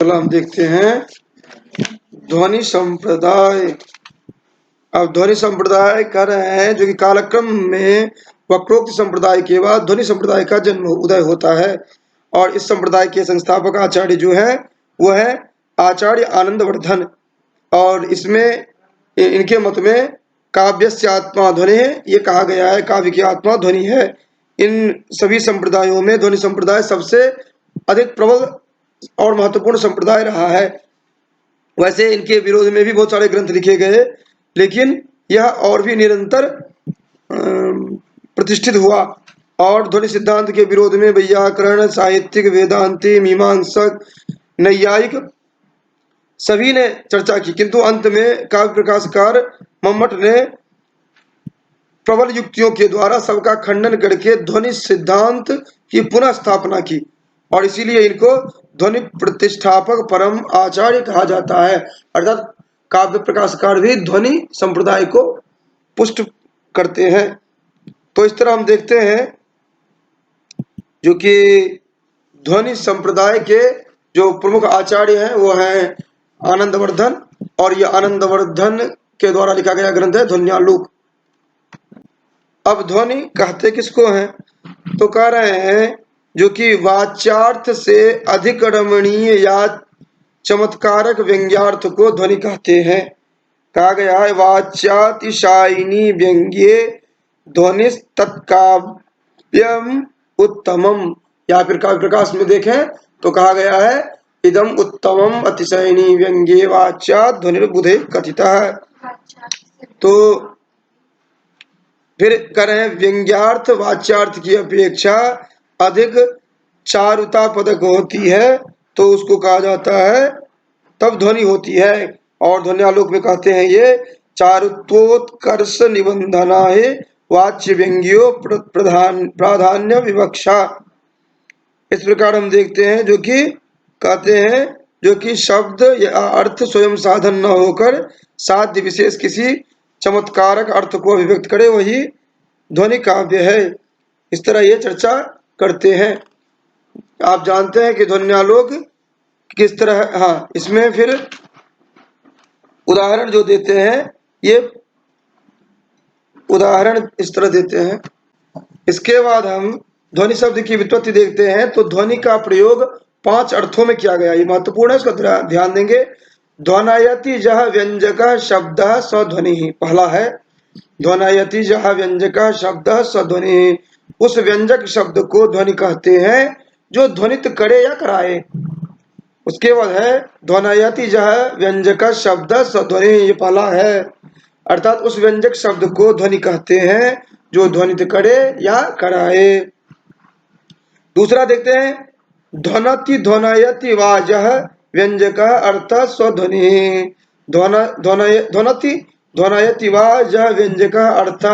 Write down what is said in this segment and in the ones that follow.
चलो हम देखते हैं ध्वनि संप्रदाय। अब ध्वनि संप्रदाय कर रहे हैं जो कि कालक्रम में वक्रोक्त संप्रदाय के बाद ध्वनि संप्रदाय का जन्म उदय होता है। और इस संप्रदाय के संस्थापक आचार्य जो है वो है आचार्य आनंदवर्धन। और इसमें इनके मत में काव्यस्य आत्मा ध्वनि है, ये कहा गया है काव्य की आत्मा ध्वनि है। इन सभी संप्रदायों में ध्वनि संप्रदाय सबसे अधिक प्रबल और महत्वपूर्ण संप्रदाय रहा है। वैसे इनके विरोध में भी बहुत सारे ग्रंथ लिखे गए, लेकिन यह और भी निरंतर प्रतिष्ठित हुआ। और ध्वनि सिद्धांत के विरोध में वैयाकरण, साहित्यिक, वेदांती, मीमांसक, नैयायिक सभी ने चर्चा की, किंतु अंत में काव्य प्रकाशकार मम्मट ने प्रबल युक्तियों के द्वारा सबका खंडन करके ध्वनि सिद्धांत की पुनः स्थापना की। और इसीलिए इनको ध्वनि प्रतिष्ठापक परम आचार्य कहा जाता है। अर्थात काव्य प्रकाशकार भी ध्वनि संप्रदाय को पुष्ट करते हैं। तो इस तरह हम देखते हैं जो कि ध्वनि संप्रदाय के जो प्रमुख आचार्य हैं वो हैं आनंदवर्धन। और ये आनंदवर्धन के द्वारा लिखा गया ग्रंथ है ध्वन्यालोक। अब ध्वनि कहते किसको हैं? तो कह रहे हैं जो कि वाच्यार्थ से अधिक रमणीय या चमत्कारक व्यंग्यार्थ को ध्वनि कहते हैं। कहा गया है वाच्यातिशायिनी व्यंग्ये ध्वनि तत्काव्यम उत्तमम। या फिर काव्य प्रकाश में देखें तो कहा गया है इदम उत्तमम अतिशयनी व्यंग्ये वाच्या ध्वनिर्बुधे कथिता है। तो फिर कह रहे हैं व्यंग्यार्थ वाच्यार्थ की अपेक्षा अधिक चारुता पदक होती है तो उसको कहा जाता है तब ध्वनि होती है। और ध्वन्यालोक में कहते हैं ये चारुत्वोत्कर्ष निबंधना है वाच्य व्यंग्यो प्राधान्य विवक्षा। इस प्रकार हम देखते हैं जो कि कहते हैं जो कि शब्द या अर्थ स्वयं साधन न होकर साध्य विशेष किसी चमत्कारक अर्थ को अभिव्यक्त करे वही ध्वनि काव्य है। इस तरह ये चर्चा करते हैं। आप जानते हैं कि ध्वन्यालोक किस तरह, हाँ इसमें फिर उदाहरण जो देते हैं ये उदाहरण इस तरह देते हैं। इसके बाद हम ध्वनि शब्द की व्युत्पत्ति देखते हैं। तो ध्वनि का प्रयोग 5 अर्थों में किया गया, ये महत्वपूर्ण है, इसका ध्यान देंगे। ध्वनायति जह व्यंजक शब्द सध्वनि। पहला है ध्वनायति जह व्यंजक शब्द सध्वनि। उस व्यंजक शब्द को ध्वनि कहते हैं जो ध्वनित करे या कराए। उसके बाद है ध्वनायति जह व्यंजक शब्द सध्वनि, ये पहला है। अर्थात उस व्यंजक शब्द को ध्वनि कहते हैं जो ध्वनित करे या कराए। दूसरा देखते हैं ध्वनति ध्वनायति वा जह व्यंजक अर्थ स्वध्वनि। ध्वनति ध्वनायति वा जह व्यंजक अर्थ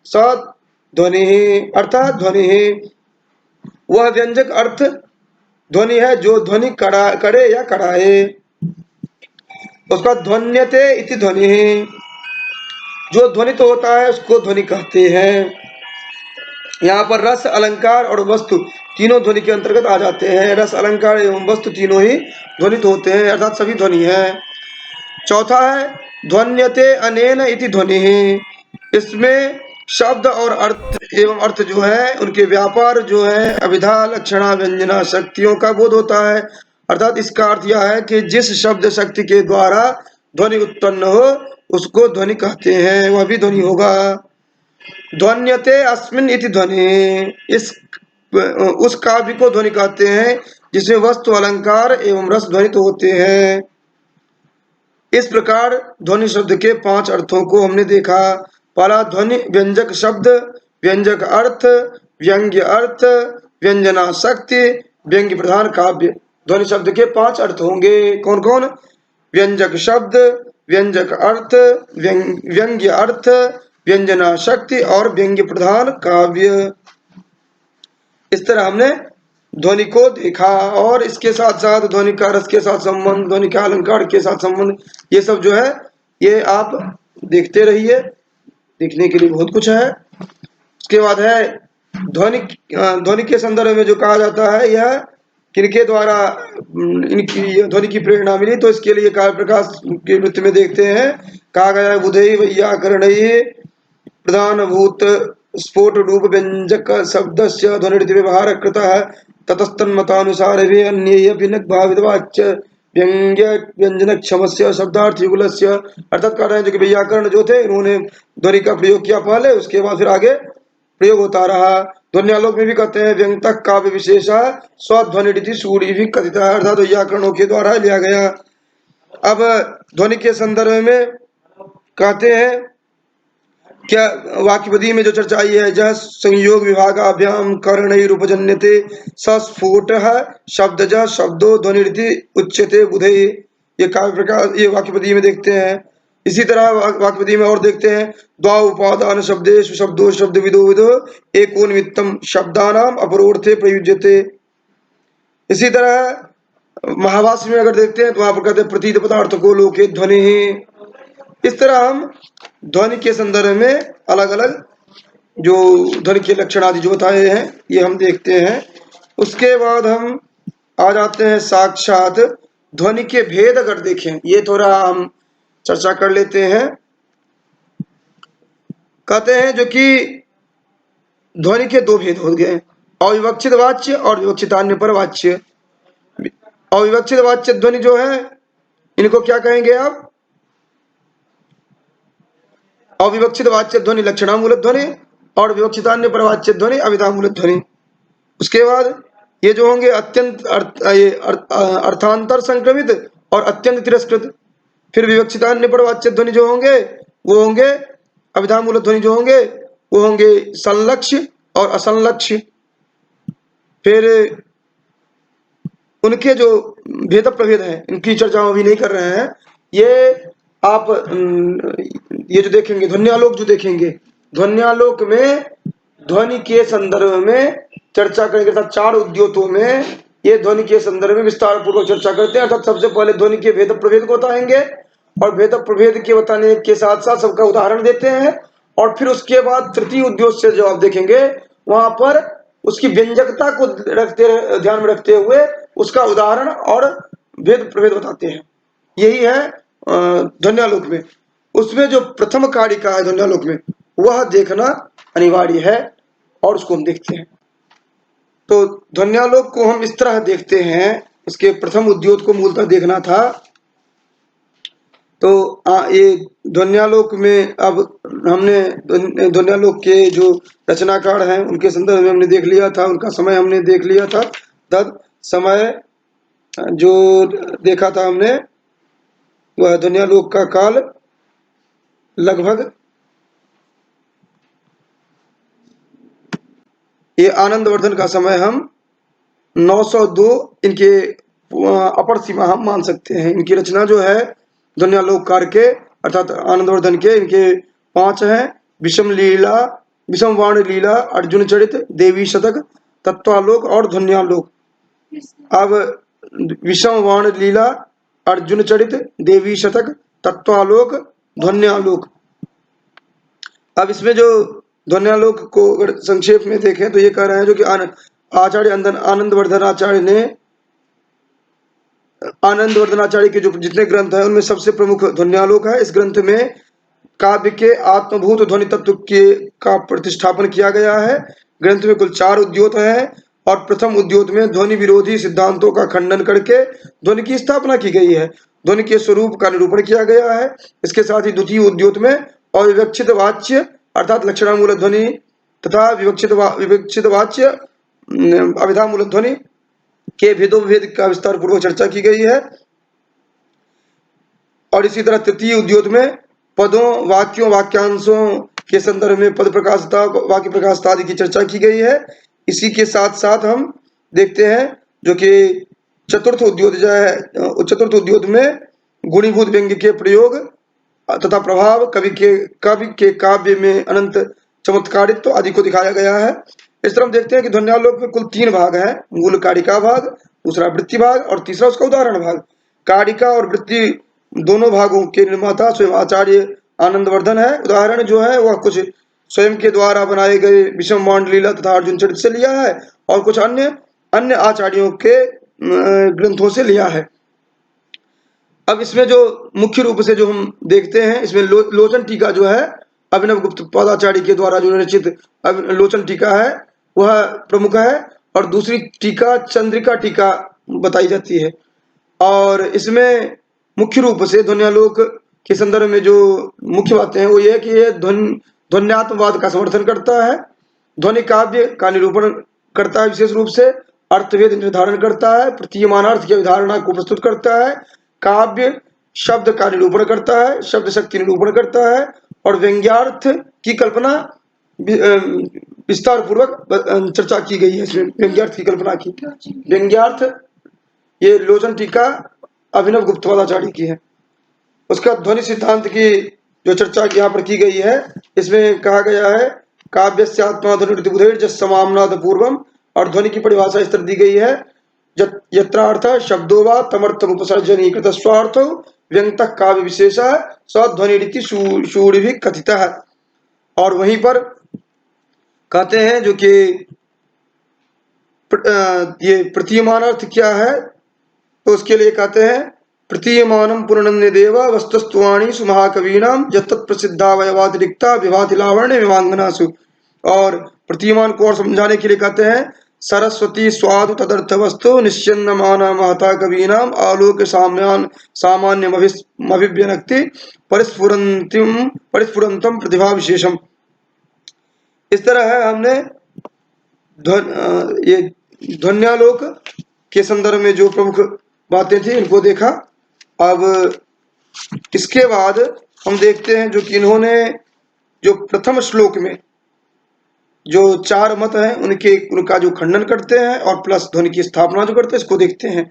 सध्वनि अर्थात ध्वनि। वह व्यंजक अर्थ ध्वनि है जो ध्वनि करे या कराए। उसका ध्वन्यते इति ध्वनि, जो ध्वनित होता है उसको ध्वनि कहते हैं। यहाँ पर रस, अलंकार और वस्तु तीनों ध्वनि के अंतर्गत आ जाते हैं। रस, अलंकार एवं वस्तु तीनों ही ध्वनित होते हैं, अर्थात सभी ध्वनि है। चौथा है ध्वन्यते अनेन इति ध्वनि। इसमें शब्द और अर्थ एवं अर्थ जो है उनके व्यापार जो है अभिधा, लक्षणा, व्यंजना शक्तियों का बोध होता है। अर्थात इसका अर्थ यह है कि जिस शब्द शक्ति के द्वारा ध्वनि उत्पन्न हो उसको ध्वनि कहते हैं, वह भी ध्वनि होगा। ध्वन्यते अस्मिन् इति ध्वनि, इस उस काव्य को ध्वनि कहते हैं जिसमें वस्तु, अलंकार एवं रस ध्वनित होते हैं। इस प्रकार ध्वनि शब्द के 5 अर्थों को हमने देखा। पहला ध्वनि व्यंजक शब्द, व्यंजक अर्थ, व्यंग्य अर्थ, व्यंजना शक्ति, व्यंग्य प्रधान काव्य। ध्वनि शब्द के 5 अर्थ होंगे। कौन कौन? व्यंजक शब्द, व्यंजक अर्थ, व्यंग्य अर्थ, व्यंजना शक्ति और व्यंग्य प्रधान काव्य। इस तरह हमने ध्वनि को देखा। और इसके साथ साथ ध्वनि का रस के साथ संबंध, ध्वनि का अलंकार के साथ संबंध, ये सब जो है ये आप देखते रहिए, देखने के लिए बहुत कुछ है। उसके बाद है ध्वनि के संदर्भ में जो कहा जाता है यह किनके द्वारा इनकी ध्वनि की प्रेरणा मिली, तो इसके लिए काव्य प्रकाश के नृत्य में देखते हैं कहा गया है बुधई वैयाकरण प्रधान भूत स्फोट रूप व्यंजक शब्दस्य ध्वनिरिति व्यवहार कृतः ततस्तन्मतानुसार वे अन्ये अपि न भावितवाच्य व्यंग्य व्यंजन क्षमस्य शब्दार्थ युगलस्य, अर्थात कह रहे हैं जो कि व्याकरण जो थे उन्होंने ध्वनि का प्रयोग किया पहले, उसके बाद फिर आगे प्रयोग होता रहा। ध्वन्यालोक में भी कहते हैं व्यंग तक काव्य विशेषा स्वध्वनि सूढ़ी भी कथित है, अर्थात व्याकरणों के द्वारा लिया गया। अब ध्वनि के संदर्भ में कहते हैं क्या वाक्यपदी में जो चर्चा आई है, जह संयोग विभागाभ्याम कर्णैरुपजन्यते सस्फुट शब्दज शब्दो ध्वनिरिति उच्यते बुधे, ये काव्य प्रकार ये वाक्यपदी में देखते हैं। इसी तरह वाक्यपदी में और देखते हैं द्वा उपादान शब्देषु शब्दो शब्द विदो विदो एको निमित्तम शब्दानाम अपरोर्थे प्रयुज्यते। इसी तरह महाभाष्य में अगर देखते हैं तो वहां पर कहते हैं प्रतीत पदार्थ को लोके ध्वनि। इस तरह हम ध्वनि के संदर्भ में अलग अलग जो ध्वनि के लक्षण आदि जो बताए हैं ये हम देखते हैं। उसके बाद हम आ जाते हैं साक्षात ध्वनि के भेद अगर देखें, ये थोड़ा हम चर्चा कर लेते हैं। कहते हैं जो कि ध्वनि के दो भेद हो गए, अविवक्षित वाच्य और विवक्षितान्य पर वाच्य। अविवक्षित वाच्य ध्वनि जो है इनको क्या कहेंगे आप? अविवक्षित वाच्य ध्वनि लक्षणामूल ध्वनि और विवक्षितान्य पर वाच्य ध्वनि अविधामूल ध्वनि। उसके बाद ये जो होंगे अत्यंत अर्थांतर संक्रमित और अत्यंत तिरस्कृत। फिर विवक्षितान्य पर वाच्य ध्वनि जो होंगे वो होंगे अविधामूल ध्वनि जो होंगे वो होंगे संलक्ष्य और असंलक्ष्य। फिर उनके जो भेद प्रभेद हैं इनकी चर्चा हम अभी नहीं कर रहे हैं। ये आप ये जो देखेंगे ध्वन्यालोक जो देखेंगे, ध्वन्यालोक में ध्वनि के संदर्भ में चर्चा करेंगे, अर्थात 4 उद्योतों में ये ध्वनि के संदर्भ में विस्तार पूर्वक चर्चा करते हैं। अर्थात सबसे पहले ध्वनि के भेद प्रभेद को बताएंगे और भेद प्रभेद के बताने के साथ साथ सबका उदाहरण देते हैं, और फिर उसके बाद तृतीय उद्योग से जो आप देखेंगे वहां पर उसकी व्यंजकता को ध्यान में रखते हुए उसका उदाहरण और भेद प्रभेद बताते हैं। यही है ध्वन्यालोक में। उसमें जो प्रथम कारिका है ध्वन्यालोक में वह देखना अनिवार्य है और उसको हम देखते हैं। तो ध्वन्यालोक को हम इस तरह देखते हैं, इसके प्रथम उद्योग को मूलतः देखना था। तो ये ध्वन्यालोक में अब हमने ध्वन्यालोक के जो रचनाकार हैं उनके संदर्भ में हमने देख लिया था, उनका समय हमने देख लिया था। तद समय जो देखा था हमने वह ध्वन्यालोक का काल लगभग ये आनंदवर्धन का समय हम 902 इनके अपर सीमा हम मान सकते हैं। इनकी रचना जो है ध्वन्यालोककार के अर्थात आनंदवर्धन के इनके 5 हैं, विषम लीला, विषम वाण लीला, अर्जुन चरित, देवी शतक, तत्वालोक और ध्वन्यालोक। अब विषम वाण लीला, अर्जुन चरित, देवी शतक, तत्वालोक, ध्वन्यालोक। अब इसमें जो ध्वन्यालोक को अगर संक्षेप में देखें तो ये कह रहे हैं जो कि आचार्य आनंदवर्धनाचार्य ने आनंदवर्धनाचार्य के जो जितने ग्रंथ हैं उनमें सबसे प्रमुख ध्वन्यालोक है। इस ग्रंथ में काव्य के आत्मभूत ध्वनि तत्व के का प्रतिष्ठापन किया गया है। ग्रंथ में कुल 4 उद्योत हैं और प्रथम उद्योत में ध्वनि विरोधी सिद्धांतों का खंडन करके ध्वनि की स्थापना की गई है, ध्वनि के स्वरूप का निरूपण किया गया है। इसके साथ ही द्वितीय उद्योत में अविवक्षित वाच्य अर्थात लक्षणामूल ध्वनि तथा विवक्षित वाच्य अविधामूल ध्वनि के भेदों भेद का विस्तार पूर्वक चर्चा की गई है। और इसी तरह तृतीय उद्योग में पदों, वाक्यों, वाक्यांशों के संदर्भ में पद प्रकाशता, वाक्य प्रकाशता आदि की चर्चा की गई है। इसी के साथ साथ हम देखते हैं जो कि चतुर्थ उद्योग में गुणीभूत व्यंग्य के प्रयोग तथा प्रभाव, कवि के काव्य में अनंत चमत्कारित्व आदि को दिखाया गया है। इस तरह हम देखते हैं कि ध्वन्यालोक में कुल 3 भाग हैं, मूल कारिका भाग, दूसरा वृत्ति भाग और तीसरा उसका उदाहरण भाग। कारिका और वृत्ति दोनों भागों के निर्माता स्वयं आचार्य आनंदवर्धन है। उदाहरण जो है वह कुछ स्वयं के द्वारा बनाए गए विषम वाण लीला तथा अर्जुन चरित से लिया है और कुछ अन्य आचार्यों के ग्रंथों से लिया है। अब इसमें जो मुख्य रूप से जो हम देखते हैं, इसमें लोचन टीका जो है अभिनव गुप्त पादाचार्य के द्वारा जो रचित लोचन टीका है वह प्रमुख है, और दूसरी टीका चंद्रिका टीका बताई जाती है। और इसमें मुख्य रूप से ध्वन्यालोक के संदर्भ में जो मुख्य बातें हैं वो ये है कि ये ध्वन्यात्मवाद का समर्थन करता है, ध्वनि काव्य का निरूपण करता है, विशेष रूप से अर्थभेद निर्धारण करता है, प्रतीयमानार्थ की अवधारणा को प्रस्तुत करता है, काव्य शब्द का निरूपण करता है, शब्द शक्ति निरूपण करता है, और व्यंग्यार्थ की कल्पना विस्तार पूर्वक चर्चा की गई है। इसमें व्यंग्यार्थ की कल्पना की, व्यंग्यार्थ ये लोचन टीका अभिनव गुप्तवादाचार्य की है। उसका ध्वनि सिद्धांत की जो चर्चा यहाँ पर की गई है, इसमें कहा गया है काव्यस्य आत्मा ध्वनि बुधेर जस समाम्नाद पूर्वम, और ध्वनि की परिभाषा इस तरह दी गई है यत्रार्थ शब्दो वा तमर्थम उपसर्जनीकृत स्वार्थ व्यंगत काव्य विशेष सध्वनि शूरि भी कथित है। और वहीं पर कहते हैं जो कि ये प्रतीयमान अर्थ क्या है, तो उसके लिए कहते हैं प्रतीयमानम पुनन्य देवा वस्तुस्त्वाणी सुमहाकवीनाम यत्तत् प्रसिद्धावयवातिरिक्ता विभाति लावण्य विवांगनासु। और प्रतीयमान को और समझाने के लिए कहते हैं सरस्वती स्वादु तदर्थ वस्तु निश्चिन्न माना महता कवीनाम आलोक सामान्य अभिव्यनक्ति परिस्फुरंतम प्रतिभा विशेषम। इस तरह है हमने ये ध्वन्यालोक के संदर्भ में जो प्रमुख बातें थी इनको देखा। अब इसके बाद हम देखते हैं जो कि इन्होंने जो प्रथम श्लोक में जो चार मत हैं उनका जो खंडन करते हैं और प्लस ध्वनि की स्थापना जो करते हैं इसको देखते हैं।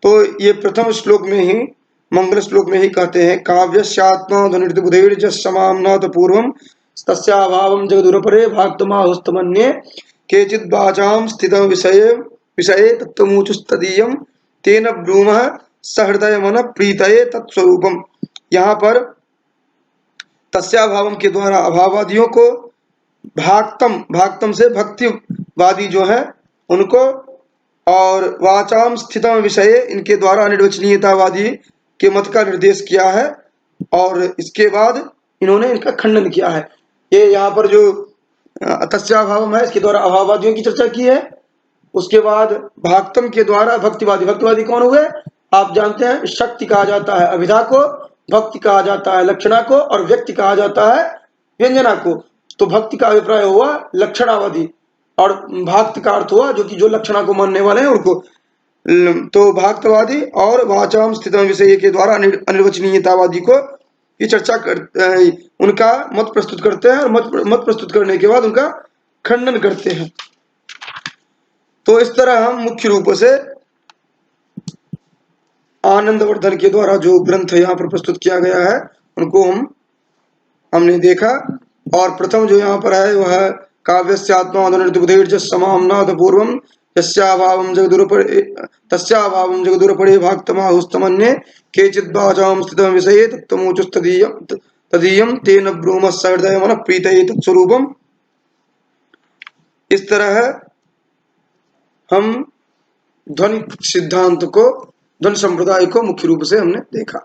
तो ये प्रथम श्लोक में ही मंगल श्लोक में ही कहते हैं काव्यस्यात्मा ध्वनि बुधेर जमामनाथ पूर्वम तस्याभावम जगदुरपरे भाक्तमाहुस्तमन्ये केचिद् वाचाम स्थितं विषये तत्त्वमुचुस्तदीयं तेन ब्रूमः सहृदय मन प्रीतये तत्स्वरूपम। यहाँ पर तस्याभावम के द्वारा अभाववादियों को, भाक्तम से भक्तिवादी जो है उनको, और वाचाम स्थितम विषय इनके द्वारा अनिर्वचनीयतावादी के मत का निर्देश किया है, और इसके बाद इन्होंने इनका खंडन किया है। ये यहाँ पर जो तस्याभावम है इसके द्वारा अभाववादियों की चर्चा की है। उसके बाद भाक्तम के द्वारा भक्तिवादी कौन हुए आप जानते हैं, शक्ति कहा जाता है अभिधा को, भक्ति कहा जाता है लक्षणा को, और व्यक्ति कहा जाता है व्यंजना को। तो भक्ति का अभिप्राय हुआ लक्षणावादी, और भाक्त का अर्थ हुआ जो लक्षणा को मानने वाले हैं उनको। तो भाक्तवादी और वाचाम स्थितम विषय के द्वारा अनिर्वचनीयतावादी को ये चर्चा उनका मत प्रस्तुत करते हैं, और मत प्रस्तुत करने के बाद उनका खंडन करते हैं। तो इस तरह हम मुख्य रूप से आनंदवर्धन के द्वारा जो ग्रंथ यहाँ पर प्रस्तुत किया गया है उनको हमने देखा। और प्रथम जो यहाँ पर है वह काव्यस्यात्मा समाम्नाथ पूर्वम तस्याभावम जगदुरपरे भाक्तमाहुस्तमन्ये केचिद्वाचाम स्थितं विषये तत्त्वमुचुस्तदीयं तेन ब्रूमः सहृदय मन प्रीतये तत्स्वरूपम। इस तरह हम ध्वनि सिद्धांत को, ध्वनि संप्रदाय को मुख्य रूप से हमने देखा।